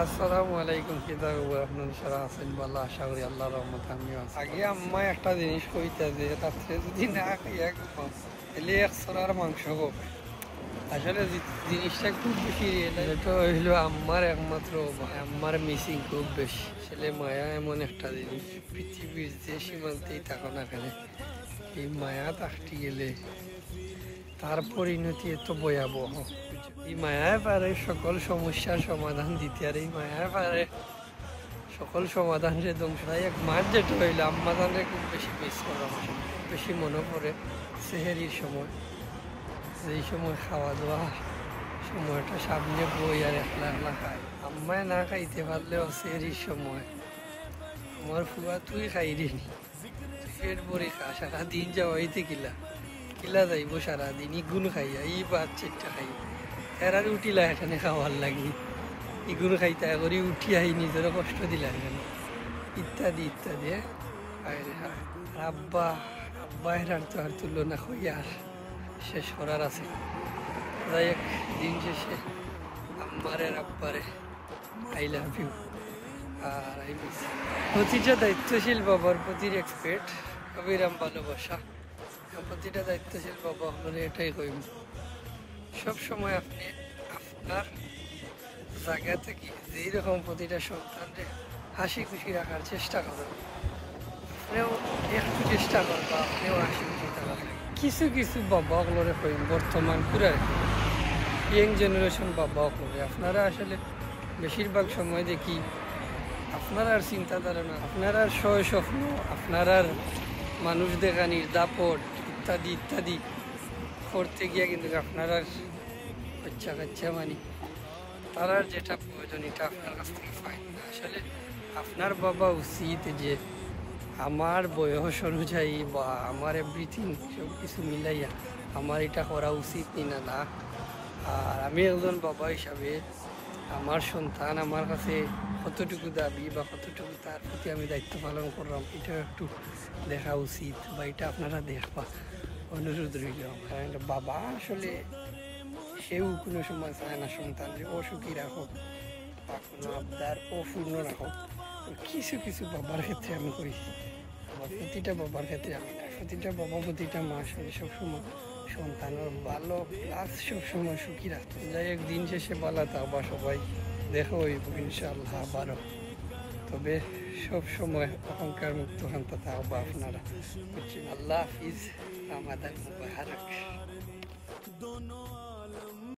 আসসালামু আলাইকুম। কিতা খবর? আপনার সারা আছেন ভালো? আশা করি আল্লাহর রহমতে আমিও আছি। আগে আম্মা একটা জিনিস কইতা যে রাত্রে যদি না খাইয়া ঘুমাও তাহলে 100 মাংস খাবে। আসলে জিনিসটা খুব বেশি রিয়েল। এটা হইলো আম্মার একমাত্র আম্মার মিসিং খুব বেশি। আসলে মায়া এমন একটা জিনিস, পৃথিবীর যে সীমান্তেই থাকো না কেন, এই মায়া থাকতে গেলে তার পরিণতি এত ভয়াবহ। এই মায়ায় পারে সকল সমস্যার সমাধান দিতে, আর এই মায়ায় পারে সকল সমাধান যে ধ্বংস। তাই এক মাছ যেটা হইলে আম্মাদানরে খুব বেশি মিস করা, খুব বেশি মনে পড়ে সেহেরির সময়, যেই সময় খাওয়া দাওয়া সময়টা সামনে বই আর একলা একলা খায়। আম্মায় না খাইতে পারলেও সেহেরির সময় আমার ফুয়া তুই খাই রিনি, তুই পেট ভরে খা, সারাদিন যাওয়াইতে কিলা যাইব সারাদিন ইগুন খাইয়া ই বাদ চেটটা খাই এরার উঠিলা এখানে খাওয়ার লাগি, ইগুন খাইতা করি উঠি আহি নিজেরও কষ্ট দিলা এখানে, ইত্যাদি ইত্যাদি। আব্বা আব্বা এরার তো আর তুলনা হইয়া আর শেষ করার আছে। যাই এক দিন শেষে আম্মারে আব্বারে আই লাভ ইউ আর আই মিস। প্রতিটা দায়িত্বশীল বাবার প্রতি রেসপেক্ট, অবিরাম ভালোবাসা। প্রতিটা দায়িত্বশীল বাবা হলে এটাই কইব, সবসময় আপনি আপনার জায়গা থেকে যেই রকম প্রতিটা সন্তানকে হাসি খুশি রাখার চেষ্টা করবেন, আপনিও একটু চেষ্টা করবা আপনিও হাসি খুশি থাকার। কিছু কিছু বাবা হলরে কইম বর্তমান পুরা ইয়ং জেনারেশন বাবা হলে আপনারা আসলে বেশিরভাগ সময় দেখি আপনার আর চিন্তাধারা না, আপনার আর শয় স্বপ্ন, আপনার আর মানুষ দেখানির দাপট ইত্যাদি ইত্যাদি করতে গিয়া কিন্তু আপনার আর বাচ্চা কাচ্চা মানি তার যেটা প্রয়োজন এটা আপনার কাছ থেকে পাই না। আসলে আপনার বাবা উচিত যে আমার বয়স অনুযায়ী বা আমার এভরিথিং সব কিছু মিলাইয়া আমার এটা করা উচিত না না। আর আমি একজন বাবা হিসাবে আমার সন্তান আমার কাছে কতটুকু দাবি বা কতটুকু তার প্রতি আমি দায়িত্ব পালন করলাম এটা একটু দেখা উচিত, বা এটা আপনারা দেখবা অনুরোধ রইল। কারণ বাবা আসলে সেও কোনো সময় চায় না সন্তান যে অসুখী রাখুক বা কোনো আবদার অপূর্ণ রাখুক। কিছু কিছু বাবার ক্ষেত্রে আমি করি, আবার প্রতিটা বাবার ক্ষেত্রে আমি না। প্রতিটা বাবা প্রতিটা মা আসলে সবসময় সন্তানের ভালো প্লাস সবসময় সুখী রাখতো। যাই একদিন শেষে বলা থাকবা সবাই দেখা হইব ইনশাআল্লাহ আবারও। তবে সবসময় অহংকার মুক্ত শান্ত থাকবা আপনারা। আল্লাহ হাফিজ, রামাদান মুবারক।